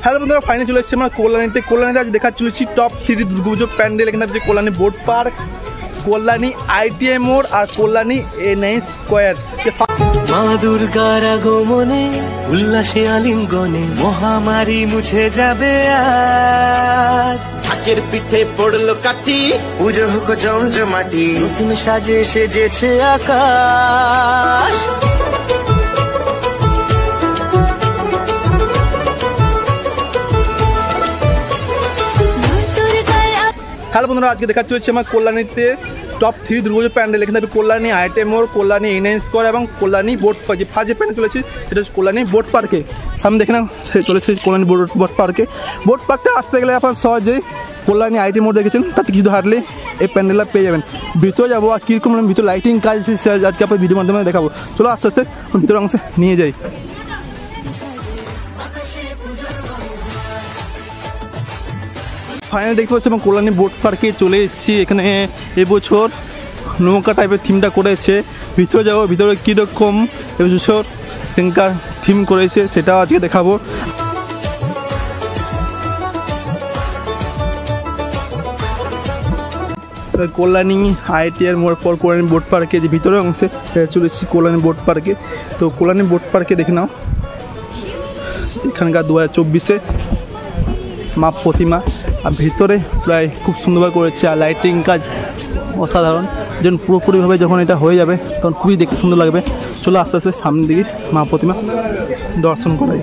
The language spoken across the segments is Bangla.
হ্যালো বন্ধুরা, ফাইনালি চলে এসেছি আমরা কল্যাণীতে আজ দেখা চলেছি টপ 3 দুর্গাপুজো প্যান্ডেল। এখানে হচ্ছে Kalyani boat park, Kalyani ITM মোড় আর কল্যাণী এনআই স্কোয়ার। মা দুর্গার আগমনে উল্লাসে আলিঙ্গনে মহামারী মুছে যাবে আজ। ঢাকের পিঠে পড়লো কাঠি, পুজো হোক জমজমাটি, নতুন সাজে সেজেছে আকাশ। হ্যালো বন্ধুরা, আজকে দেখা চলেছে আমার কল্যাণীতে টপ 3 দুর্গাপুজো প্যান্ডেল। এখানে কল্যাণী আইটিএম মোড়, কল্যাণী এনআই স্কোয়ার এবং কল্যাণী বোট পার্ক। যে ফার্স্ট যে প্যান্ডেল চলেছে সেটা হচ্ছে কল্যাণী বোট পার্কে। সামনে দেখে না চলেছে কল্যাণী বোট পার্কে। বোট পার্কটা আসতে গেলে আপনার সহজেই কল্যাণী আইটিএম মোড় দেখেছেন, তাতে কিছু হাঁটলে এই প্যান্ডেলটা পেয়ে যাবেন। ভিতরে যাবো আর কীরকম ভিতরে লাইটিং কাজ আজকে আপনার ভিডিওর মাধ্যমে দেখাবো। চলো আস্তে আস্তে ভিতরের অংশে নিয়ে যাই। ফাইনালি দেখতে পাচ্ছি এবং কল্যাণী বোট পার্কে চলে এসেছি। এখানে এবছর নৌকা টাইপের থিমটা করেছে। ভিতরে যাবো, ভিতরে কীরকম এবছর এখানকার থিম করেছে সেটা আজকে দেখাবো। কল্যাণী আইটিআর মোড় পর কল্যাণী বোট পার্কে যে ভিতরের অংশে চলে এসেছি কল্যাণী বোট পার্কে। তো কল্যাণী বোট পার্কে দেখে নাও এখানকার 2024-এ মা প্রতিমা, আর ভিতরে প্রায় খুব সুন্দরভাবে করেছে আর লাইটিং কাজ অসাধারণ। যখন পুরোপুরিভাবে যখন এটা হয়ে যাবে তখন খুবই দেখতে সুন্দর লাগবে। চলো আস্তে আস্তে সামনের দিকে মা প্রতিমা দর্শন করাই।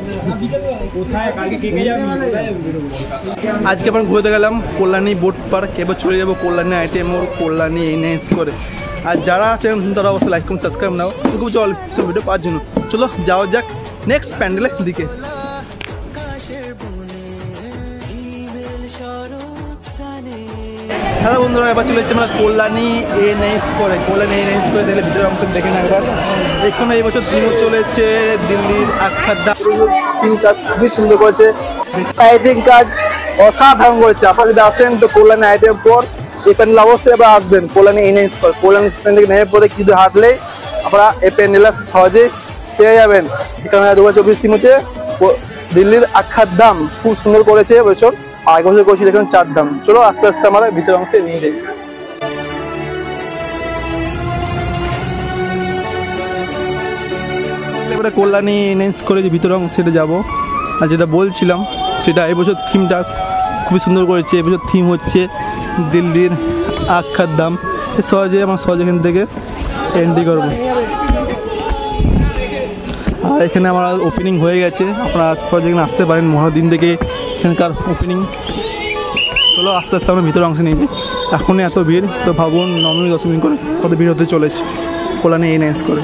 আজকে আমরা ঘুরতে গেলাম কল্যাণী বোট পার্ক, এবার চলে যাবো কল্যাণী আইটিএম মোড়, কল্যাণী এনআই করে। আর যারা আছেন তারা অবশ্যই লাইক কমেন্ট সাবস্ক্রাইব নাও জল ভিডিও পাওয়ার জন্য। চলো যাওয়া যাক নেক্সট প্যান্ডেলের দিকে। হ্যালো বন্ধুরা, এবার চলেছি আমরা কল্যাণী এনআই স্কোয়ারে। কল্যাণী এনআই স্কোয়ারে দেখলে ভিতরে অংশ দেখে না একবার। এখানে এই বছর থিমও চলেছে দিল্লির আখাদ্দা। কাজ খুবই সুন্দর করেছে, লাইটিং কাজ অসাধারণ করেছে। আপনারা যদি আসেন তো কল্যাণী আইটিএম পর এই প্যান্ডেল অবশ্যই এবার আসবেন Kalyani NI square. Kalyani stand থেকে নেমে পড়ে কিছু হাঁটলেই আপনারা এই প্যান্ডেলটা সহজেই পেয়ে যাবেন। এখানে 2024 থিম হচ্ছে দিল্লির আখাদ্দাম, খুব সুন্দর করেছে এবছর। আগে বছর করছি দেখুন 4 ধাম। চলো আস্তে আস্তে আমরা ভিতর অংশে নিয়ে যাই। এবারে কল্যাণী এনআই করে যে ভিতর অংশে যাবো। আর যেটা বলছিলাম সেটা এবছর থিমটা খুবই সুন্দর করেছে। এবছর থিম হচ্ছে দিল্লির আখাদ্দাম। সহজে এখান থেকে এন্ট্রি করবো। আর এখানে আমার ওপেনিং হয়ে গেছে, আপনারা সহজে এখানে আসতে পারেন। মহাদিন থেকে এখানকার ওপেনিং। চলো আস্তে আস্তে আমরা ভিতরে অংশ নিয়ে যাই। এখনই এত ভিড়, তো ভাবুন নবমী দশমী করে কত ভিড় হতে চলেছে কল্যাণী এনআই করে।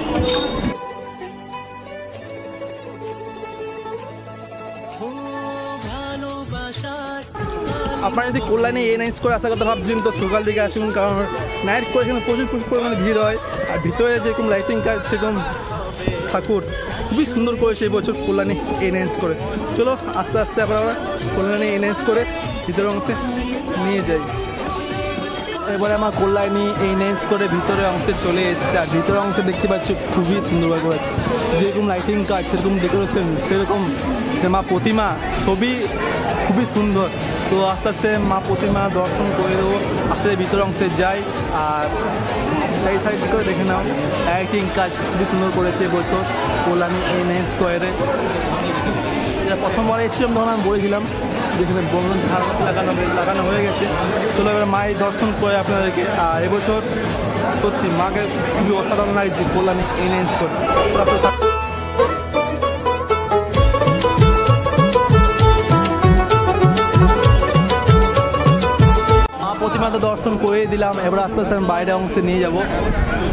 আপনারা যদি কল্যাণী এনআই করে আসার কথা ভাবছেন তো সকাল দিকে আসুন, কারণ নাইট করে এখানে প্রচুর পরিমাণে ভিড় হয়। আর ভিতরে যেরকম লাইটিং কাজ সেরকম ঠাকুর খুবই সুন্দর করেছে এই বছর কল্যাণী এনআই করে। চলো আস্তে আস্তে আপনারা কল্যাণী এনআই করে ভিতরের অংশে নিয়ে যাই। এবারে আমার কল্যাণী এনআই করে ভিতরের অংশে চলে এসেছে। আর ভিতরের অংশে দেখতে পাচ্ছি খুবই সুন্দরভাবে করেছে। যেরকম লাইটিং কাজ সেরকম ডেকোরেশন সেরকম মা প্রতিমা ছবি খুবই সুন্দর। তো আস্তে আস্তে মা প্রতিমা দর্শন করে দেবো, আস্তে ভিতরের অংশে যাই। আর সাইড করে দেখে নাও লাইটিং কাজ খুবই সুন্দর করেছে এবছর কল্যাণী এনআই স্কোয়ারে। এটা প্রথমবার এসেছিলাম তখন আমি বলেছিলাম যেখানে বন্ধন লাগানো হয়ে গেছে। চলো এবার মায়ের দর্শন করে আপনাদেরকে। আর এবছর সত্যি মাকে খুবই অসাধারণ লাগছে কল্যাণী এনআই স্কোয়ার। প্রতিমাকে দর্শন করে দিলাম। এবার আস্তে আস্তে আমি বাইরের অংশে নিয়ে যাবো।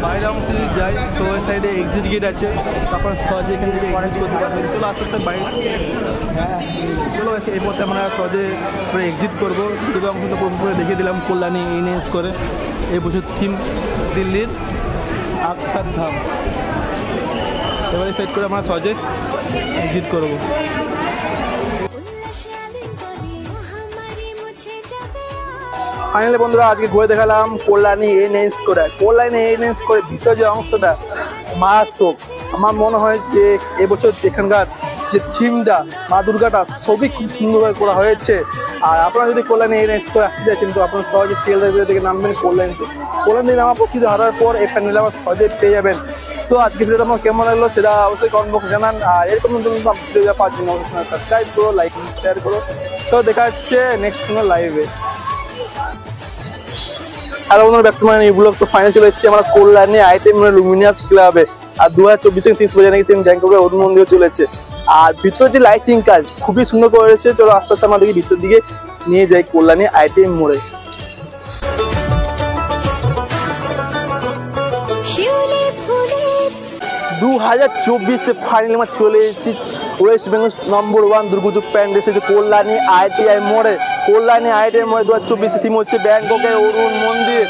বাইরের অংশে যদি যাই তো ওই সাইডে এক্সিট গেট আছে, তারপর সহজে এখান থেকে অরেঞ্জ করতে পারবেন। চলো আস্তে আস্তে বাইরে চলো এই পথে আমরা সহজে এক্সিট করবো। দুটো অংশ তো প্রথম করে দেখিয়ে দিলাম কল্যাণী এনআই করে। এই বছর থিম দিল্লির আখাদ্দাম। এবারে সাইড করে আমরা সহজে এক্সিট করবো। ফাইনালি বন্ধুরা আজকে ঘুরে দেখালাম কল্যাণী এনআই করে। কল্যাণী এনআই করে ভিতরে যে অংশটা মারাত্মক। আমার মনে হয় যে এবছর এখানকার যে থিমটা মা দুর্গাটা সবই খুব সুন্দরভাবে করা হয়েছে। আর আপনারা যদি কল্যাণী এনএন স্কোয়ার আসতে চাইছেন তো আপনারা সহজে শিয়ালদা থেকে নামবেন কল্যাণীতে। কল্যাণী নামা পর কিছু হারার পর এই প্যান্ডেল আমার সহজে পেয়ে যাবেন। তো আজকে ভিডিওটা আমার কেমন লাগলো সেটা অবশ্যই কমেন্ট বক্সে জানান। আর এরকম নতুন ভিডিও পাওয়ার জন্য অবশ্যই সাবস্ক্রাইব করো, লাইক শেয়ার করো। তো দেখা হচ্ছে নেক্সট কোনো লাইভে। হ্যালো বন্ধুরা, back to my new blog. তো ফাইনাল চলে এসেছি আমরা কল্যাণী আইটেম লুমিনাস ক্লাবে। আর 2024 30 বজে নাকি ব্যাংককের অরুণ মন্দির চলেছে। আর ভিতরে যে লাইটিং কাজ খুবই সুন্দর করেছে। চলো আস্তে আস্তে আমাদেরকে ভিতর দিকে নিয়ে যাই কল্যাণী আইটেম মোড়ে। 2024 ফাইনালি আমরা চলে এসেছি ওয়েস্ট বেঙ্গল নম্বর 1 দুর্গাপুজো প্যান্ডেল এসেছে কল্যাণী আইটিআই মোড়ে। কল্যাণী আইটিআই মোড়ে 2024 থিম হচ্ছে ব্যাংককের অরুণ মন্দির।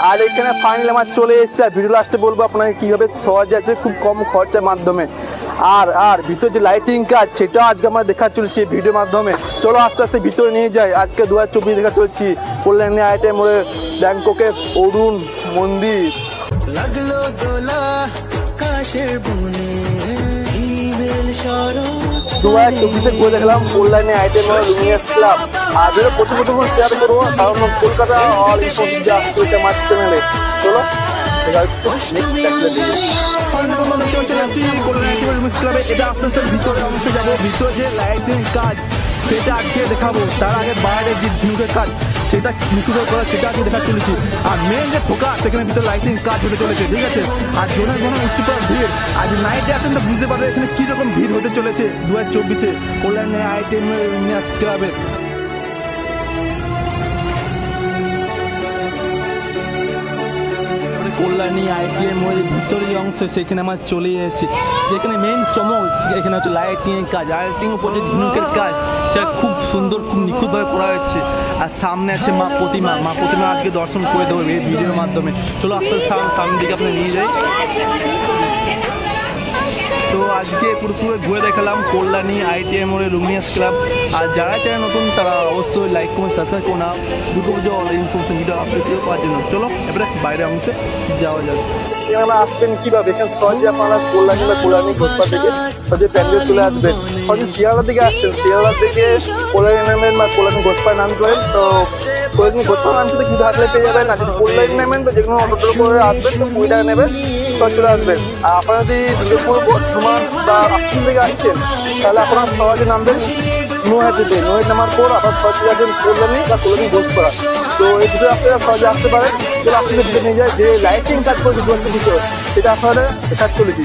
আর এখানে ফাইনালি আমার চলে এসেছে। আর ভিডিও লাস্টে বলবো আপনাকে কীভাবে সহজে আসবে খুব কম খরচার মাধ্যমে। আর ভিতরে যে লাইটিং কাজ সেটাও আজকে আমরা দেখা চলছি ভিডিওর মাধ্যমে। চলো আস্তে আস্তে ভিতরে নিয়ে যাই। আজকে 2024 দেখা চলছি কল্যাণী আইটিআই মোড়ে ব্যাংককের অরুণ মন্দির। লাগলো দোলা কাশের বনে ইমেল সরো 2024 করে দেখলাম কল্যাণী আইটেম লুমিনাস ক্লাব। আর যেটা প্রথম শেয়ার করবো কারণ কলকাতা অল ইনফরমেশন আসছে আমার চ্যানেলে। চলো দেখা হচ্ছে এটা আস্তে আস্তে ভিতরে অংশে যাবো। ভিতরে যে লাইটিং কাজ সেটা আজকে দেখাবো। তার আগে বাইরে যে ঝিনুকের কাজ সেটা নিখুঁত করা সেটা আজকে দেখা চলেছি। আর মেন যে ফোকাস সেখানে ভিতরে লাইটিং কাজ হতে চলেছে, ঠিক আছে। আর জনের ঘন উচ্চতর ভিড়। আর নাইটে আসেন তো বুঝতে পারবে এখানে কীরকম ভিড় হতে চলেছে 2024 কল্যাণী আইটেম লুমিনাস ক্লাবে। কল্যাণী আইটিএম এর ভিতরে যে অংশ সেখানে আমার চলে এসেছি। যেখানে মেন চমক এখানে হচ্ছে লাইটিং এর কাজ। লাইটিং উপর যে ঝিনুকের কাজ সেটা খুব সুন্দর খুব নিখুঁতভাবে করা হয়েছে। আর সামনে আছে মা প্রতিমা আজকে দর্শন করে দেবো এই ভিডিওর মাধ্যমে। চলো আস্তে আস্তে সামনের দিকে আপনি নিয়ে যাই। তো আজকে পুরোপুরি ঘুরে দেখালাম কল্যাণী আইটিএম মোড়ে লুমিনাস ক্লাব। আর যারা চ্যানেল নতুন তারা অবশ্যই লাইক কমেন্ট সাবস্ক্রাইব করো না Durga Puja all information video upload পাওয়ার জন্য। চলো এবারে বাইরের অংশে যাওয়া যাবে। আপনারা আসবেন কীভাবে? এখানে সহজে আপনারা কল্যাণী ঘোষপা থেকে সহজে প্যান্ডেল চলে আসবেন। সহজে শিয়ালদা থেকে আসছেন, শিয়ালদা থেকে কল্যাণী নামেন বা কল্যাণী ঘোষপায় নাম করেন। তো কল্যাণী ঘোষপা নাম সাথে কিন্তু হাতলে পেয়ে যাবেন। আর যদি কল্যাণী নামেন তো যে কোনো অটো করে আসবেন তো 20 টাকা নেবেন, সব চলে আসবেন। আর আপনারা যদি দুর্গাপুর বর্ধমান বা আসন থেকে আসছেন তাহলে আপনারা সহজে নামবেন নৈহাটিতে। নৈহাটি নামার পর আপনার সহজে যাবেন কল্যাণী বা কল্যাণী ঘোষপাড়া। তো এই দুটো আপনারা সহজে আসতে পারেন। আপনাদের দিকে নিয়ে যায় যে লাইটিং কাজ করেছে 2024 সেটা আপনারা দেখা চলেছি।